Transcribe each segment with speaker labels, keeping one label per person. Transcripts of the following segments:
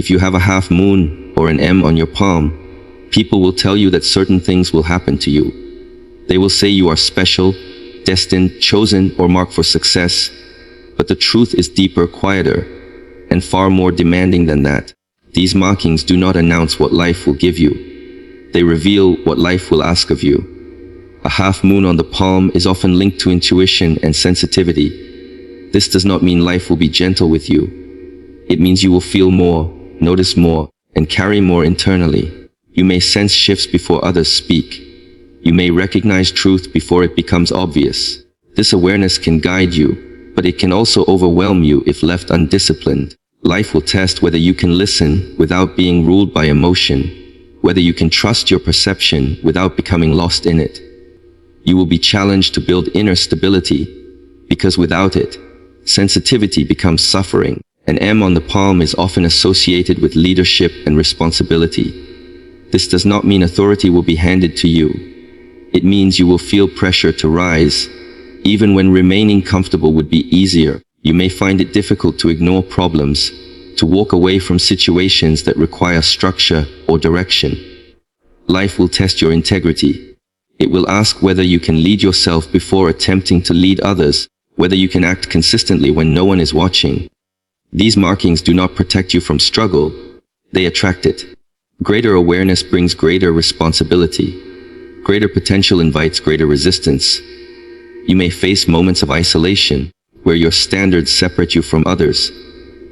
Speaker 1: If you have a half moon or an M on your palm, people will tell you that certain things will happen to you. They will say you are special, destined, chosen, or marked for success. But the truth is deeper, quieter, and far more demanding than that. These markings do not announce what life will give you. They reveal what life will ask of you. A half moon on the palm is often linked to intuition and sensitivity. This does not mean life will be gentle with you. It means you will feel more, notice more, and carry more internally. You may sense shifts before others speak. You may recognize truth before it becomes obvious. This awareness can guide you, but it can also overwhelm you if left undisciplined. Life will test whether you can listen without being ruled by emotion, whether you can trust your perception without becoming lost in it. You will be challenged to build inner stability, because without it, sensitivity becomes suffering. An M on the palm is often associated with leadership and responsibility. This does not mean authority will be handed to you. It means you will feel pressure to rise, even when remaining comfortable would be easier. You may find it difficult to ignore problems, to walk away from situations that require structure or direction. Life will test your integrity. It will ask whether you can lead yourself before attempting to lead others, whether you can act consistently when no one is watching. These markings do not protect you from struggle, they attract it. Greater awareness brings greater responsibility. Greater potential invites greater resistance. You may face moments of isolation, where your standards separate you from others.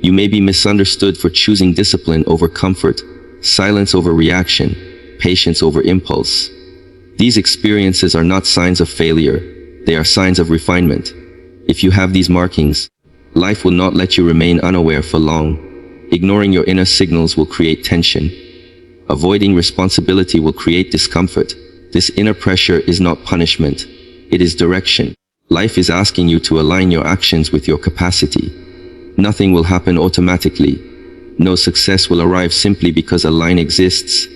Speaker 1: You may be misunderstood for choosing discipline over comfort, silence over reaction, patience over impulse. These experiences are not signs of failure, they are signs of refinement. If you have these markings, life will not let you remain unaware for long. Ignoring your inner signals will create tension. Avoiding responsibility will create discomfort. This inner pressure is not punishment, it is direction. Life is asking you to align your actions with your capacity. Nothing will happen automatically. No success will arrive simply because a line exists.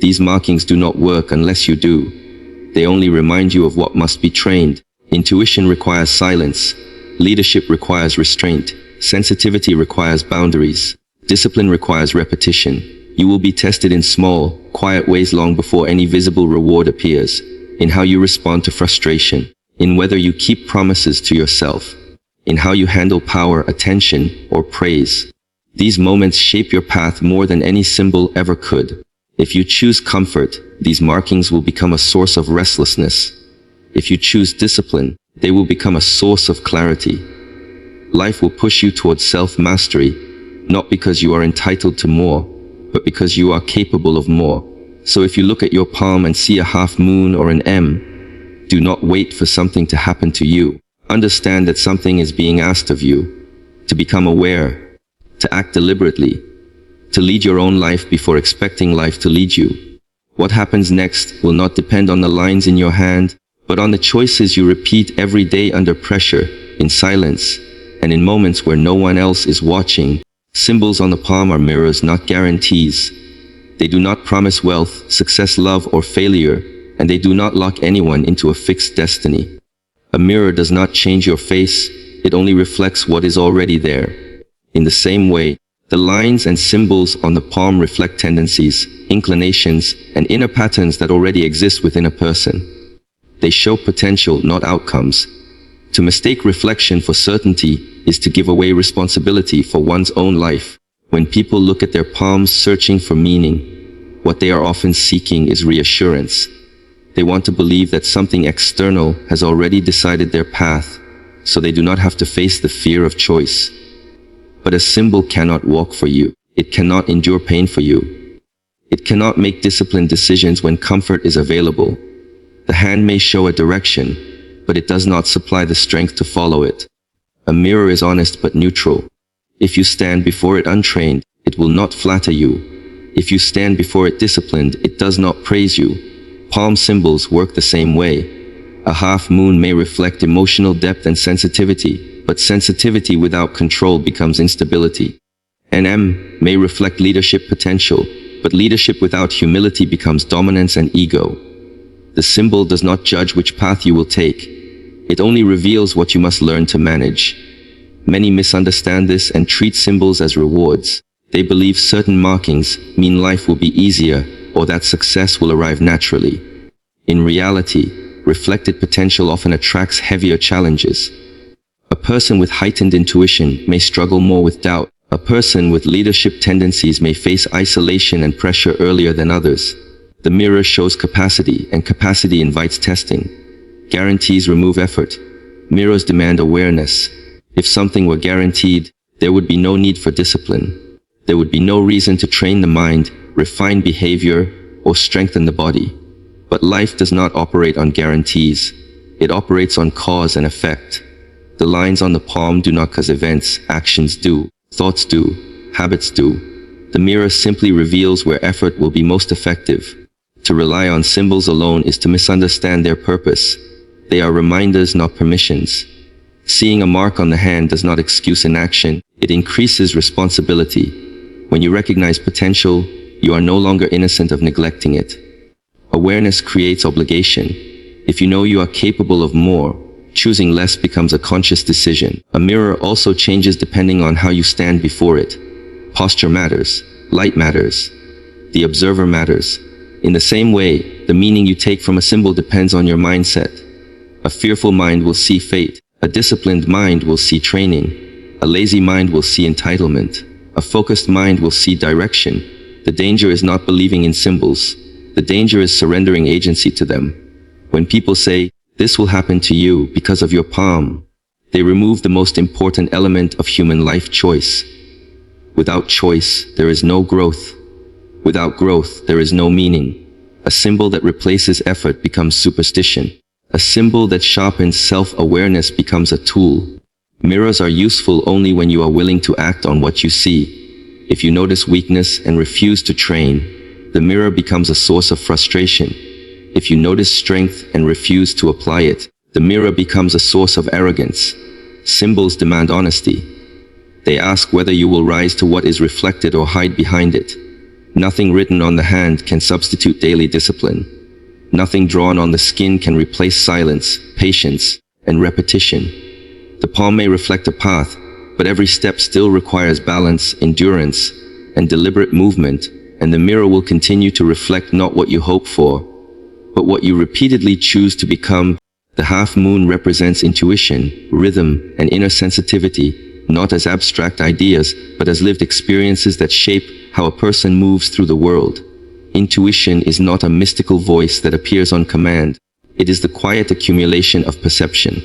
Speaker 1: These markings do not work unless you do. They only remind you of what must be trained. Intuition requires silence. Leadership requires restraint. Sensitivity requires boundaries. Discipline requires repetition. You will be tested in small, quiet ways long before any visible reward appears. In how you respond to frustration. In whether you keep promises to yourself. In how you handle power, attention, or praise. These moments shape your path more than any symbol ever could. If you choose comfort, these markings will become a source of restlessness. If you choose discipline, they will become a source of clarity. Life will push you towards self-mastery, not because you are entitled to more, but because you are capable of more. So if you look at your palm and see a half moon or an M, do not wait for something to happen to you. Understand that something is being asked of you. To become aware, to act deliberately, to lead your own life before expecting life to lead you. What happens next will not depend on the lines in your hand, but on the choices you repeat every day under pressure, in silence, and in moments where no one else is watching. Symbols on the palm are mirrors, not guarantees. They do not promise wealth, success, love, or failure, and they do not lock anyone into a fixed destiny. A mirror does not change your face, it only reflects what is already there. In the same way, the lines and symbols on the palm reflect tendencies, inclinations, and inner patterns that already exist within a person. They show potential, not outcomes. To mistake reflection for certainty is to give away responsibility for one's own life. When people look at their palms searching for meaning, what they are often seeking is reassurance. They want to believe that something external has already decided their path, so they do not have to face the fear of choice. But a symbol cannot walk for you. It cannot endure pain for you. It cannot make disciplined decisions when comfort is available. The hand may show a direction, but it does not supply the strength to follow it. A mirror is honest but neutral. If you stand before it untrained, it will not flatter you. If you stand before it disciplined, it does not praise you. Palm symbols work the same way. A half moon may reflect emotional depth and sensitivity, but sensitivity without control becomes instability. An M may reflect leadership potential, but leadership without humility becomes dominance and ego. The symbol does not judge which path you will take. It only reveals what you must learn to manage. Many misunderstand this and treat symbols as rewards. They believe certain markings mean life will be easier or that success will arrive naturally. In reality, reflected potential often attracts heavier challenges. A person with heightened intuition may struggle more with doubt. A person with leadership tendencies may face isolation and pressure earlier than others. The mirror shows capacity, and capacity invites testing. Guarantees remove effort. Mirrors demand awareness. If something were guaranteed, there would be no need for discipline. There would be no reason to train the mind, refine behavior, or strengthen the body. But life does not operate on guarantees. It operates on cause and effect. The lines on the palm do not cause events, actions do, thoughts do, habits do. The mirror simply reveals where effort will be most effective. To rely on symbols alone is to misunderstand their purpose. They are reminders, not permissions. Seeing a mark on the hand does not excuse inaction, it increases responsibility. When you recognize potential, you are no longer innocent of neglecting it. Awareness creates obligation. If you know you are capable of more, choosing less becomes a conscious decision. A mirror also changes depending on how you stand before it. Posture matters. Light matters. The observer matters. In the same way, the meaning you take from a symbol depends on your mindset. A fearful mind will see fate. A disciplined mind will see training. A lazy mind will see entitlement. A focused mind will see direction. The danger is not believing in symbols. The danger is surrendering agency to them. When people say, "This will happen to you because of your palm," they remove the most important element of human life: choice. Without choice, there is no growth. Without growth, there is no meaning. A symbol that replaces effort becomes superstition. A symbol that sharpens self-awareness becomes a tool. Mirrors are useful only when you are willing to act on what you see. If you notice weakness and refuse to train, the mirror becomes a source of frustration. If you notice strength and refuse to apply it, the mirror becomes a source of arrogance. Symbols demand honesty. They ask whether you will rise to what is reflected or hide behind it. Nothing written on the hand can substitute daily discipline. Nothing drawn on the skin can replace silence, patience, and repetition. The palm may reflect a path, but every step still requires balance, endurance, and deliberate movement, and the mirror will continue to reflect not what you hope for, but what you repeatedly choose to become. The half moon represents intuition, rhythm, and inner sensitivity, not as abstract ideas, but as lived experiences that shape how a person moves through the world. Intuition is not a mystical voice that appears on command. It is the quiet accumulation of perception.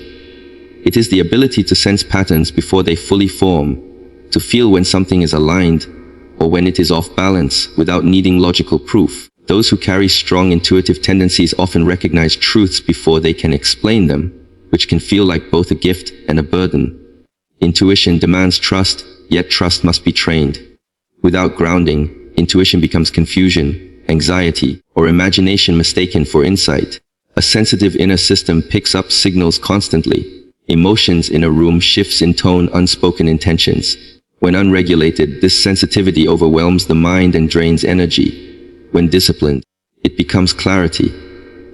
Speaker 1: It is the ability to sense patterns before they fully form, to feel when something is aligned, or when it is off balance, without needing logical proof. Those who carry strong intuitive tendencies often recognize truths before they can explain them, which can feel like both a gift and a burden. Intuition demands trust, yet trust must be trained. Without grounding, intuition becomes confusion, anxiety, or imagination mistaken for insight. A sensitive inner system picks up signals constantly. Emotions in a room shifts in tone, unspoken intentions. When unregulated, this sensitivity overwhelms the mind and drains energy. When disciplined, it becomes clarity.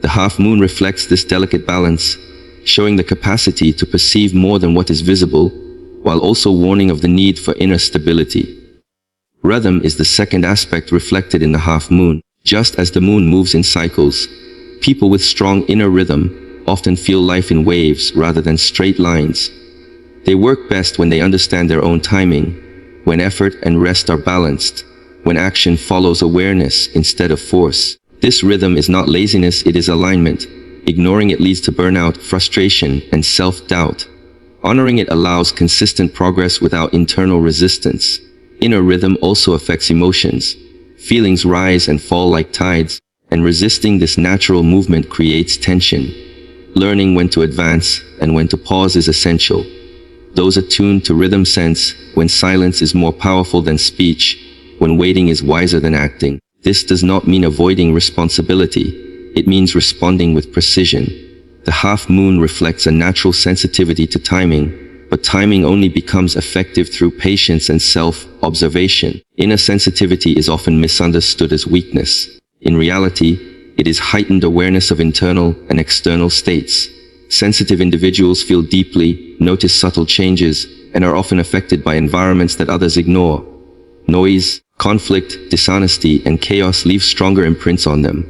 Speaker 1: The half moon reflects this delicate balance, showing the capacity to perceive more than what is visible, while also warning of the need for inner stability. Rhythm is the second aspect reflected in the half moon. Just as the moon moves in cycles, people with strong inner rhythm often feel life in waves rather than straight lines. They work best when they understand their own timing, when effort and rest are balanced, when action follows awareness instead of force. This rhythm is not laziness, it is alignment. Ignoring it leads to burnout, frustration, and self-doubt. Honoring it allows consistent progress without internal resistance. Inner rhythm also affects emotions. Feelings rise and fall like tides, and resisting this natural movement creates tension. Learning when to advance and when to pause is essential. Those attuned to rhythm sense when silence is more powerful than speech, when waiting is wiser than acting. This does not mean avoiding responsibility. It means responding with precision. The half moon reflects a natural sensitivity to timing, but timing only becomes effective through patience and self-observation. Inner sensitivity is often misunderstood as weakness. In reality, it is heightened awareness of internal and external states. Sensitive individuals feel deeply, notice subtle changes, and are often affected by environments that others ignore. Noise, conflict, dishonesty, and chaos leave stronger imprints on them.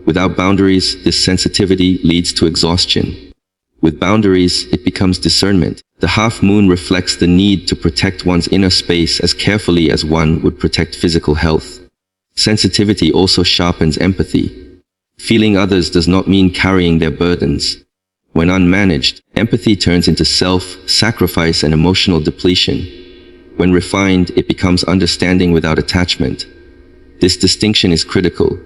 Speaker 1: Without boundaries, this sensitivity leads to exhaustion. With boundaries, it becomes discernment. The half moon reflects the need to protect one's inner space as carefully as one would protect physical health. Sensitivity also sharpens empathy. Feeling others does not mean carrying their burdens. When unmanaged, empathy turns into self-sacrifice and emotional depletion. When refined, it becomes understanding without attachment. This distinction is critical.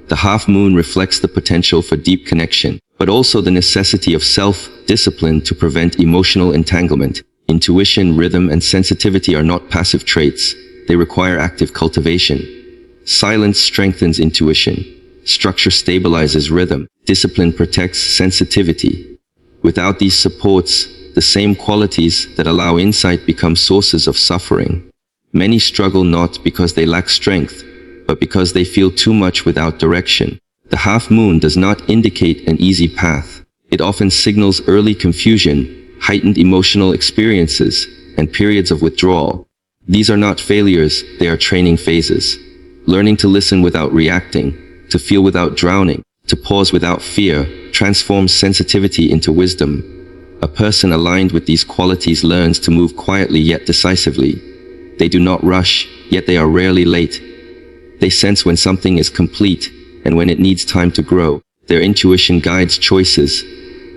Speaker 1: The half moon reflects the potential for deep connection, but also the necessity of self-discipline to prevent emotional entanglement. Intuition, rhythm, and sensitivity are not passive traits. They require active cultivation. Silence strengthens intuition. Structure stabilizes rhythm. Discipline protects sensitivity. Without these supports, the same qualities that allow insight become sources of suffering. Many struggle not because they lack strength, but because they feel too much without direction. The half moon does not indicate an easy path. It often signals early confusion, heightened emotional experiences, and periods of withdrawal. These are not failures, they are training phases. Learning to listen without reacting, to feel without drowning, to pause without fear, transforms sensitivity into wisdom. A person aligned with these qualities learns to move quietly yet decisively. They do not rush, yet they are rarely late. They sense when something is complete and when it needs time to grow. Their intuition guides choices,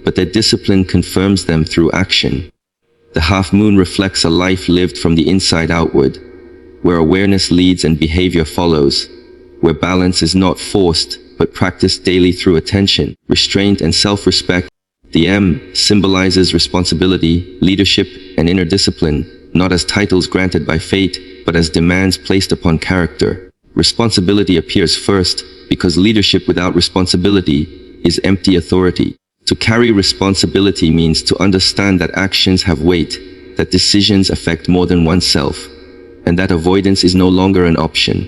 Speaker 1: but their discipline confirms them through action. The half moon reflects a life lived from the inside outward, where awareness leads and behavior follows, where balance is not forced, but practiced daily through attention, restraint, and self-respect. The M symbolizes responsibility, leadership, and inner discipline, not as titles granted by fate, but as demands placed upon character. Responsibility appears first, because leadership without responsibility is empty authority. To carry responsibility means to understand that actions have weight, that decisions affect more than oneself, and that avoidance is no longer an option.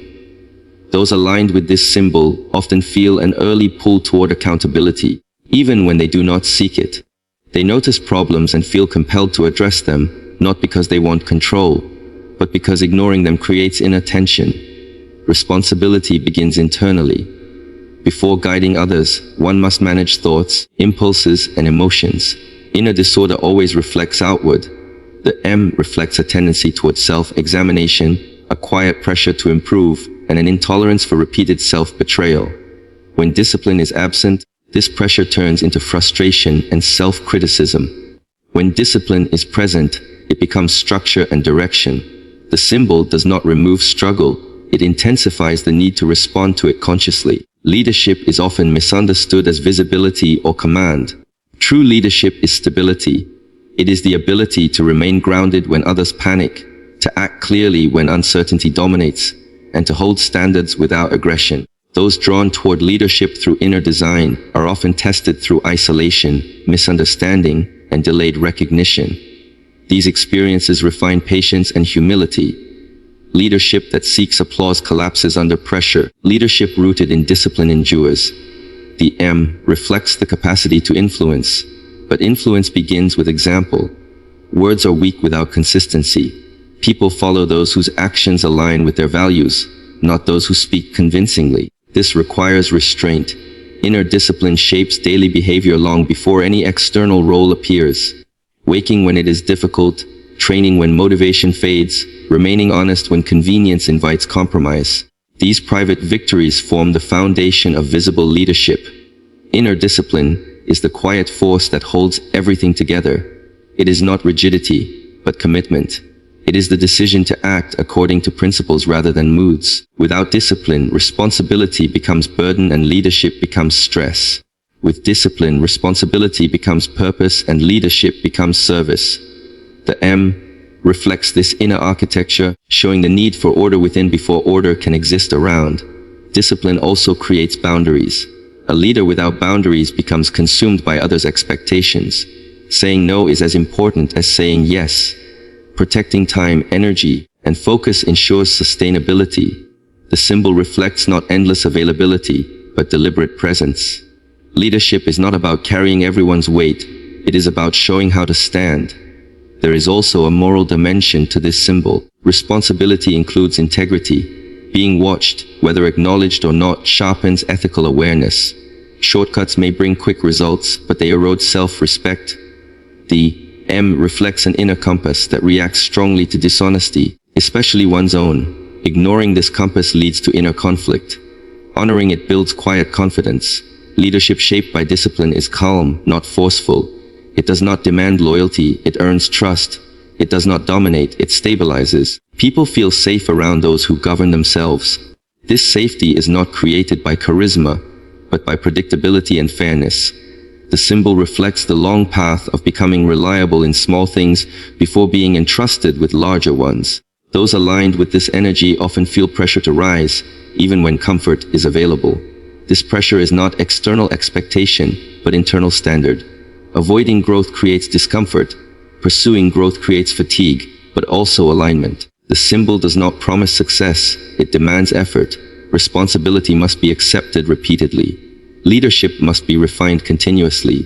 Speaker 1: Those aligned with this symbol often feel an early pull toward accountability, even when they do not seek it. They notice problems and feel compelled to address them, not because they want control, but because ignoring them creates inattention. Responsibility begins internally. Before guiding others, one must manage thoughts, impulses, and emotions. Inner disorder always reflects outward. The M reflects a tendency towards self-examination, a quiet pressure to improve, and an intolerance for repeated self-betrayal. When discipline is absent, this pressure turns into frustration and self-criticism. When discipline is present, it becomes structure and direction. The symbol does not remove struggle, it intensifies the need to respond to it consciously. Leadership is often misunderstood as visibility or command. True leadership is stability. It is the ability to remain grounded when others panic, to act clearly when uncertainty dominates, and to hold standards without aggression. Those drawn toward leadership through inner design are often tested through isolation, misunderstanding, and delayed recognition. These experiences refine patience and humility. Leadership that seeks applause collapses under pressure. Leadership rooted in discipline endures. The M reflects the capacity to influence, but influence begins with example. Words are weak without consistency. People follow those whose actions align with their values, not those who speak convincingly. This requires restraint. Inner discipline shapes daily behavior long before any external role appears. Waking when it is difficult, training when motivation fades, remaining honest when convenience invites compromise. These private victories form the foundation of visible leadership. Inner discipline is the quiet force that holds everything together. It is not rigidity, but commitment. It is the decision to act according to principles rather than moods. Without discipline, responsibility becomes burden and leadership becomes stress. With discipline, responsibility becomes purpose and leadership becomes service. The M reflects this inner architecture, showing the need for order within before order can exist around. Discipline also creates boundaries. A leader without boundaries becomes consumed by others' expectations. Saying no is as important as saying yes. Protecting time, energy, and focus ensures sustainability. The symbol reflects not endless availability, but deliberate presence. Leadership is not about carrying everyone's weight, it is about showing how to stand. There is also a moral dimension to this symbol. Responsibility includes integrity. Being watched, whether acknowledged or not, sharpens ethical awareness. Shortcuts may bring quick results, but they erode self-respect. The M reflects an inner compass that reacts strongly to dishonesty, especially one's own. Ignoring this compass leads to inner conflict. Honoring it builds quiet confidence. Leadership shaped by discipline is calm, not forceful. It does not demand loyalty, it earns trust. It does not dominate, it stabilizes. People feel safe around those who govern themselves. This safety is not created by charisma, but by predictability and fairness. The symbol reflects the long path of becoming reliable in small things before being entrusted with larger ones. Those aligned with this energy often feel pressure to rise, even when comfort is available. This pressure is not external expectation, but internal standard. Avoiding growth creates discomfort. Pursuing growth creates fatigue, but also alignment. The symbol does not promise success, it demands effort. Responsibility must be accepted repeatedly. Leadership must be refined continuously.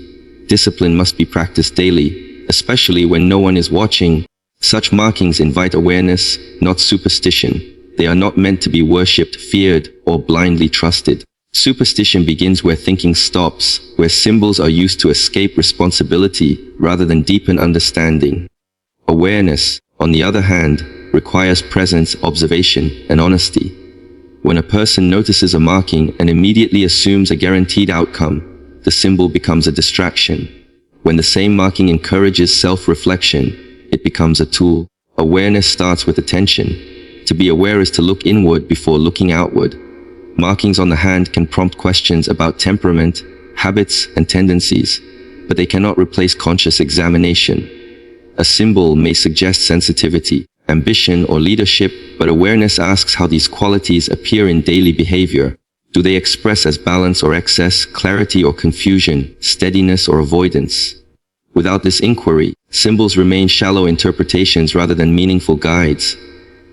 Speaker 1: Discipline must be practiced daily, especially when no one is watching. Such markings invite awareness, not superstition. They are not meant to be worshipped, feared, or blindly trusted. Superstition begins where thinking stops, where symbols are used to escape responsibility rather than deepen understanding. Awareness, on the other hand, requires presence, observation, and honesty. When a person notices a marking and immediately assumes a guaranteed outcome, the symbol becomes a distraction. When the same marking encourages self-reflection, it becomes a tool. Awareness starts with attention. To be aware is to look inward before looking outward. Markings on the hand can prompt questions about temperament, habits, and tendencies, but they cannot replace conscious examination. A symbol may suggest sensitivity, ambition, or leadership, but awareness asks how these qualities appear in daily behavior. Do they express as balance or excess, clarity or confusion, steadiness or avoidance? Without this inquiry, symbols remain shallow interpretations rather than meaningful guides.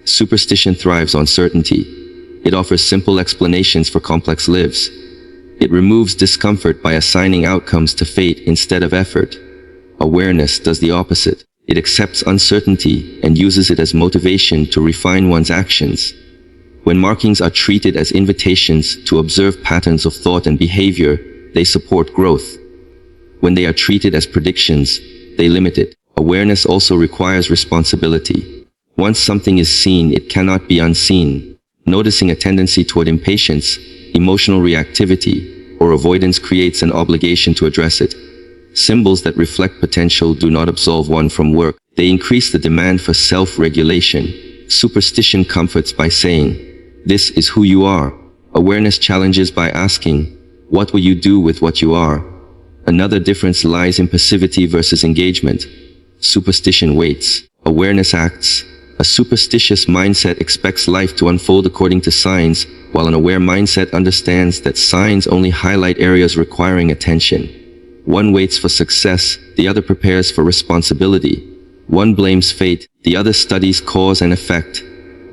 Speaker 1: Superstition thrives on certainty. It offers simple explanations for complex lives. It removes discomfort by assigning outcomes to fate instead of effort. Awareness does the opposite. It accepts uncertainty and uses it as motivation to refine one's actions. When markings are treated as invitations to observe patterns of thought and behavior, they support growth. When they are treated as predictions, they limit it. Awareness also requires responsibility. Once something is seen, it cannot be unseen. Noticing a tendency toward impatience, emotional reactivity, or avoidance creates an obligation to address it. Symbols that reflect potential do not absolve one from work. They increase the demand for self-regulation. Superstition comforts by saying, "This is who you are." Awareness challenges by asking, "What will you do with what you are?" Another difference lies in passivity versus engagement. Superstition waits. Awareness acts. A superstitious mindset expects life to unfold according to signs, while an aware mindset understands that signs only highlight areas requiring attention. One waits for success, the other prepares for responsibility. One blames fate, the other studies cause and effect.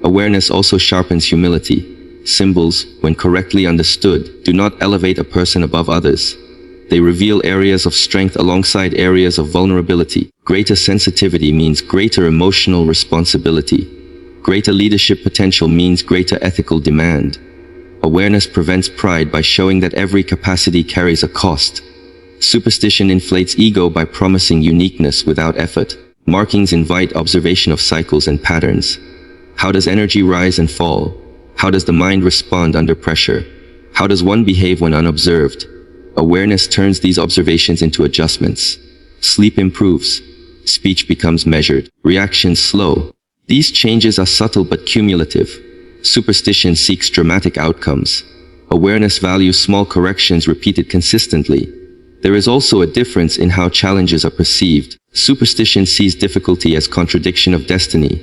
Speaker 1: Awareness also sharpens humility. Symbols, when correctly understood, do not elevate a person above others. They reveal areas of strength alongside areas of vulnerability. Greater sensitivity means greater emotional responsibility. Greater leadership potential means greater ethical demand. Awareness prevents pride by showing that every capacity carries a cost. Superstition inflates ego by promising uniqueness without effort. Markings invite observation of cycles and patterns. How does energy rise and fall? How does the mind respond under pressure? How does one behave when unobserved? Awareness turns these observations into adjustments. Sleep improves. Speech becomes measured. Reactions slow. These changes are subtle but cumulative. Superstition seeks dramatic outcomes. Awareness values small corrections repeated consistently. There is also a difference in how challenges are perceived. Superstition sees difficulty as contradiction of destiny.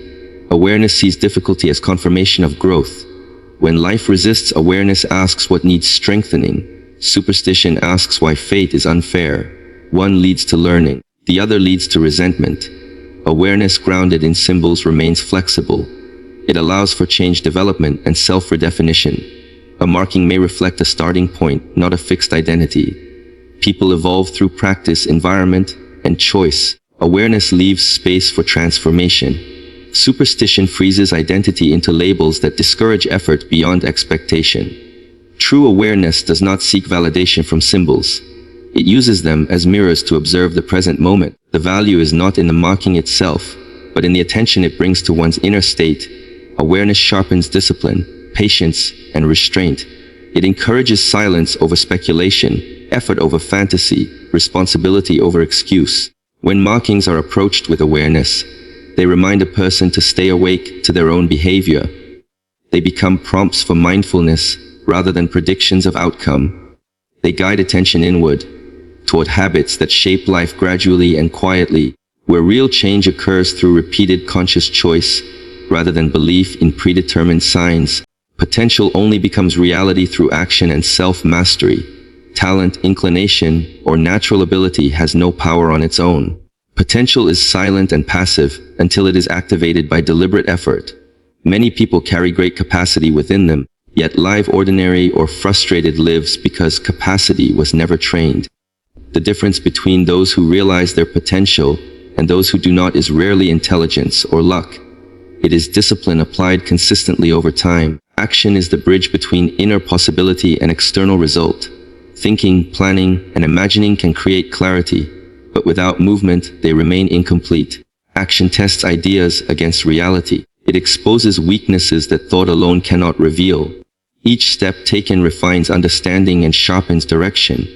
Speaker 1: Awareness sees difficulty as confirmation of growth. When life resists, awareness asks what needs strengthening. Superstition asks why fate is unfair. One leads to learning, the other leads to resentment. Awareness grounded in symbols remains flexible. It allows for change, development, and self-redefinition. A marking may reflect a starting point, not a fixed identity. People evolve through practice, environment, and choice. Awareness leaves space for transformation. Superstition freezes identity into labels that discourage effort beyond expectation. True awareness does not seek validation from symbols. It uses them as mirrors to observe the present moment. The value is not in the marking itself, but in the attention it brings to one's inner state. Awareness sharpens discipline, patience, and restraint. It encourages silence over speculation, effort over fantasy, responsibility over excuse. When markings are approached with awareness, they remind a person to stay awake to their own behavior. They become prompts for mindfulness rather than predictions of outcome. They guide attention inward, toward habits that shape life gradually and quietly, where real change occurs through repeated conscious choice rather than belief in predetermined signs. Potential only becomes reality through action and self-mastery. Talent, inclination, or natural ability has no power on its own. Potential is silent and passive until it is activated by deliberate effort. Many people carry great capacity within them, yet live ordinary or frustrated lives because capacity was never trained. The difference between those who realize their potential and those who do not is rarely intelligence or luck. It is discipline applied consistently over time. Action is the bridge between inner possibility and external result. Thinking, planning, and imagining can create clarity, but without movement, they remain incomplete. Action tests ideas against reality. It exposes weaknesses that thought alone cannot reveal. Each step taken refines understanding and sharpens direction.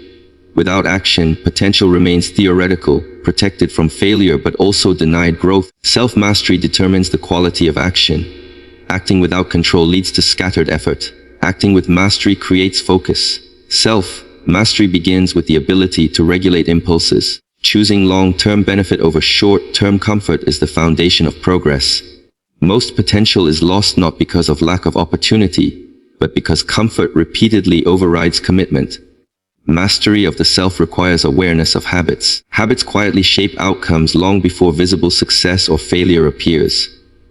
Speaker 1: Without action, potential remains theoretical, protected from failure but also denied growth. Self-mastery determines the quality of action. Acting without control leads to scattered effort. Acting with mastery creates focus. Self-mastery begins with the ability to regulate impulses. Choosing long-term benefit over short-term comfort is the foundation of progress. Most potential is lost not because of lack of opportunity, but because comfort repeatedly overrides commitment. Mastery of the self requires awareness of habits. Habits quietly shape outcomes long before visible success or failure appears.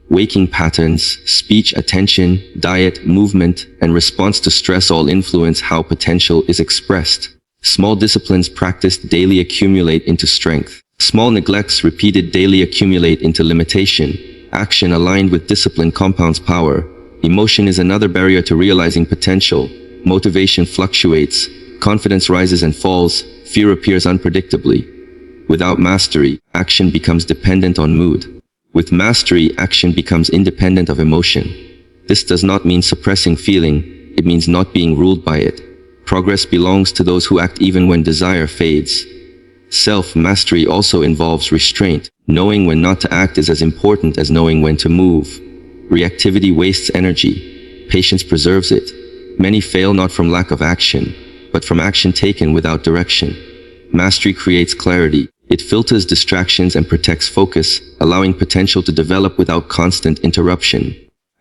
Speaker 1: Waking patterns, speech, attention, diet, movement, and response to stress all influence how potential is expressed. Small disciplines practiced daily accumulate into strength. Small neglects repeated daily accumulate into limitation. Action aligned with discipline compounds power. Emotion is another barrier to realizing potential. Motivation fluctuates. Confidence rises and falls. Fear appears unpredictably. Without mastery, action becomes dependent on mood. With mastery, action becomes independent of emotion. This does not mean suppressing feeling. It means not being ruled by it. Progress belongs to those who act even when desire fades. Self-mastery also involves restraint. Knowing when not to act is as important as knowing when to move. Reactivity wastes energy. Patience preserves it. Many fail not from lack of action, but from action taken without direction. Mastery creates clarity. It filters distractions and protects focus, allowing potential to develop without constant interruption.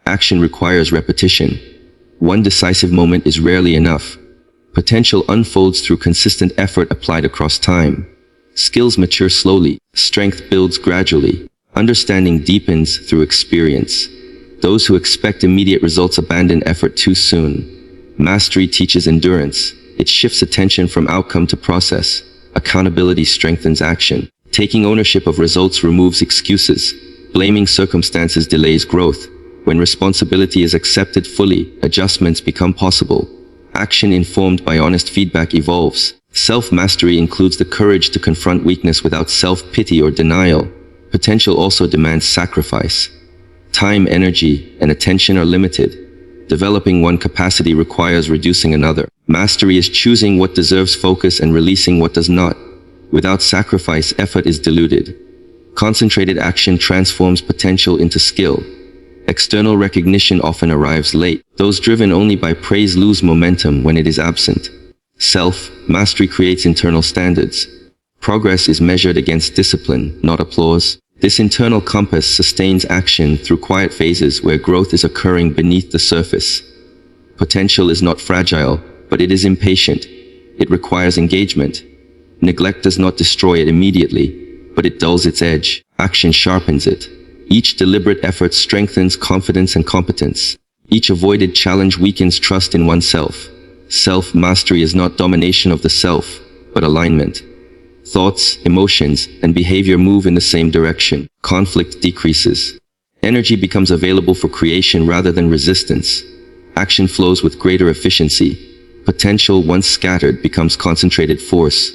Speaker 1: Action requires repetition. One decisive moment is rarely enough. Potential unfolds through consistent effort applied across time. Skills mature slowly. Strength builds gradually. Understanding deepens through experience. Those who expect immediate results abandon effort too soon. Mastery teaches endurance. It shifts attention from outcome to process. Accountability strengthens action. Taking ownership of results removes excuses. Blaming circumstances delays growth. When responsibility is accepted fully, adjustments become possible. Action informed by honest feedback evolves. Self-mastery includes the courage to confront weakness without self-pity or denial. Potential also demands sacrifice. Time, energy, and attention are limited. Developing one capacity requires reducing another. Mastery is choosing what deserves focus and releasing what does not. Without sacrifice, effort is diluted. Concentrated action transforms potential into skill. External recognition often arrives late. Those driven only by praise lose momentum when it is absent. Self-mastery creates internal standards. Progress is measured against discipline, not applause. This internal compass sustains action through quiet phases where growth is occurring beneath the surface. Potential is not fragile, but it is impatient. It requires engagement. Neglect does not destroy it immediately, but it dulls its edge. Action sharpens it. Each deliberate effort strengthens confidence and competence. Each avoided challenge weakens trust in oneself. Self-mastery is not domination of the self, but alignment. Thoughts, emotions, and behavior move in the same direction. Conflict decreases. Energy becomes available for creation rather than resistance. Action flows with greater efficiency. Potential, once scattered, becomes concentrated force.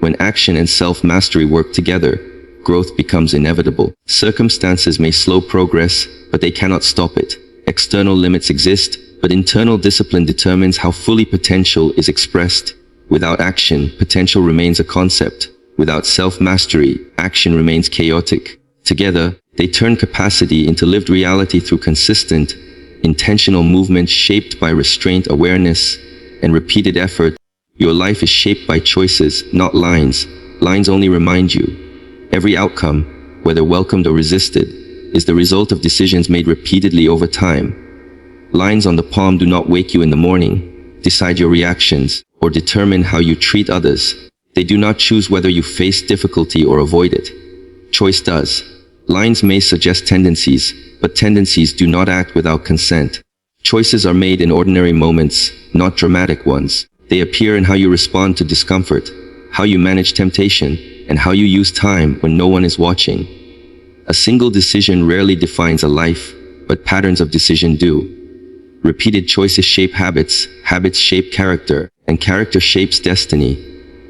Speaker 1: When action and self-mastery work together, growth becomes inevitable. Circumstances may slow progress, but they cannot stop it. External limits exist, but internal discipline determines how fully potential is expressed. Without action, potential remains a concept. Without self-mastery, action remains chaotic. Together, they turn capacity into lived reality through consistent, intentional movement shaped by restraint, awareness, and repeated effort. Your life is shaped by choices, not lines. Lines only remind you. Every outcome, whether welcomed or resisted, is the result of decisions made repeatedly over time. Lines on the palm do not wake you in the morning, decide your reactions, or determine how you treat others. They do not choose whether you face difficulty or avoid it. Choice does. Lines may suggest tendencies, but tendencies do not act without consent. Choices are made in ordinary moments, not dramatic ones. They appear in how you respond to discomfort, how you manage temptation, and how you use time when no one is watching. A single decision rarely defines a life, but patterns of decision do. Repeated choices shape habits, habits shape character, and character shapes destiny.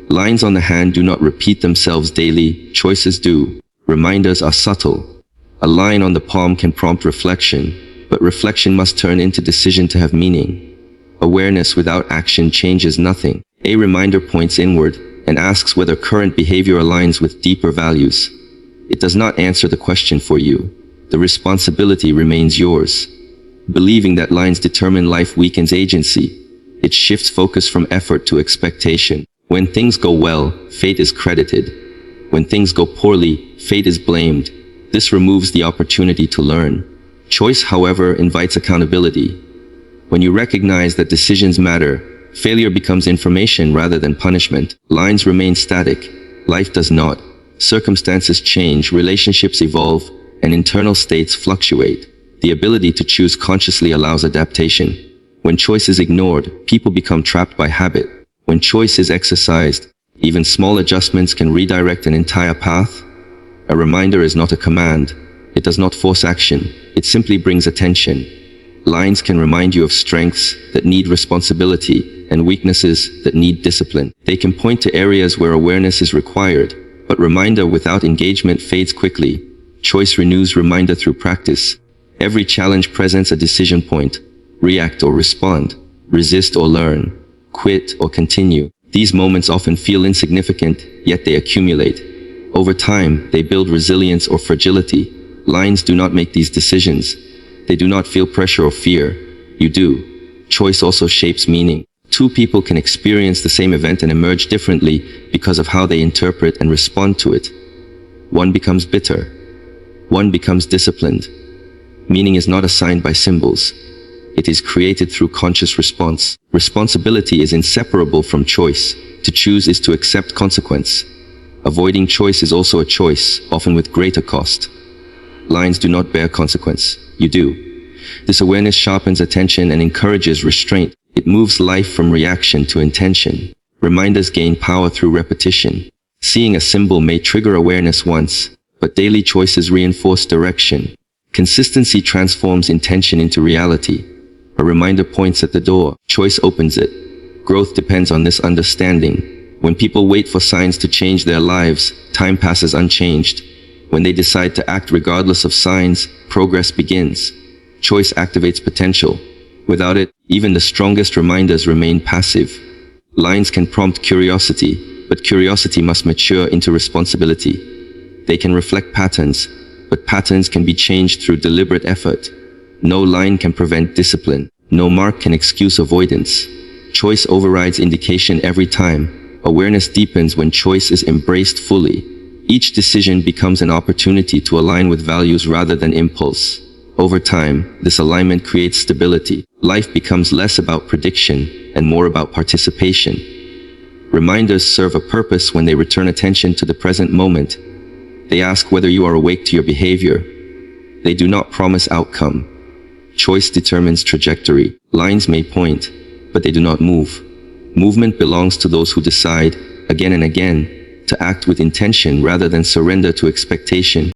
Speaker 1: Lines on the hand do not repeat themselves daily, choices do. Reminders are subtle. A line on the palm can prompt reflection, but reflection must turn into decision to have meaning. Awareness without action changes nothing. A reminder points inward and asks whether current behavior aligns with deeper values. It does not answer the question for you. The responsibility remains yours. Believing that lines determine life weakens agency. It shifts focus from effort to expectation. When things go well, fate is credited. When things go poorly, fate is blamed. This removes the opportunity to learn. Choice, however, invites accountability. When you recognize that decisions matter, failure becomes information rather than punishment. Lines remain static. Life does not. Circumstances change, relationships evolve, and internal states fluctuate. The ability to choose consciously allows adaptation. When choice is ignored, people become trapped by habit. When choice is exercised, even small adjustments can redirect an entire path. A reminder is not a command. It does not force action. It simply brings attention. Lines can remind you of strengths that need responsibility and weaknesses that need discipline. They can point to areas where awareness is required, but reminder without engagement fades quickly. Choice renews reminder through practice. Every challenge presents a decision point. React or respond. Resist or learn. Quit or continue. These moments often feel insignificant, yet they accumulate. Over time, they build resilience or fragility. Lines do not make these decisions. They do not feel pressure or fear. You do. Choice also shapes meaning. Two people can experience the same event and emerge differently because of how they interpret and respond to it. One becomes bitter. One becomes disciplined. Meaning is not assigned by symbols. It is created through conscious response. Responsibility is inseparable from choice. To choose is to accept consequence. Avoiding choice is also a choice, often with greater cost. Lines do not bear consequence. You do. This awareness sharpens attention and encourages restraint. It moves life from reaction to intention. Reminders gain power through repetition. Seeing a symbol may trigger awareness once, but daily choices reinforce direction. Consistency transforms intention into reality. A reminder points at the door. Choice opens it. Growth depends on this understanding. When people wait for signs to change their lives, time passes unchanged. When they decide to act regardless of signs, progress begins. Choice activates potential. Without it, even the strongest reminders remain passive. Lines can prompt curiosity, but curiosity must mature into responsibility. They can reflect patterns, but patterns can be changed through deliberate effort. No line can prevent discipline. No mark can excuse avoidance. Choice overrides indication every time. Awareness deepens when choice is embraced fully. Each decision becomes an opportunity to align with values rather than impulse. Over time, this alignment creates stability. Life becomes less about prediction and more about participation. Reminders serve a purpose when they return attention to the present moment. They ask whether you are awake to your behavior. They do not promise outcome. Choice determines trajectory. Lines may point, but they do not move. Movement belongs to those who decide, again and again, to act with intention rather than surrender to expectation.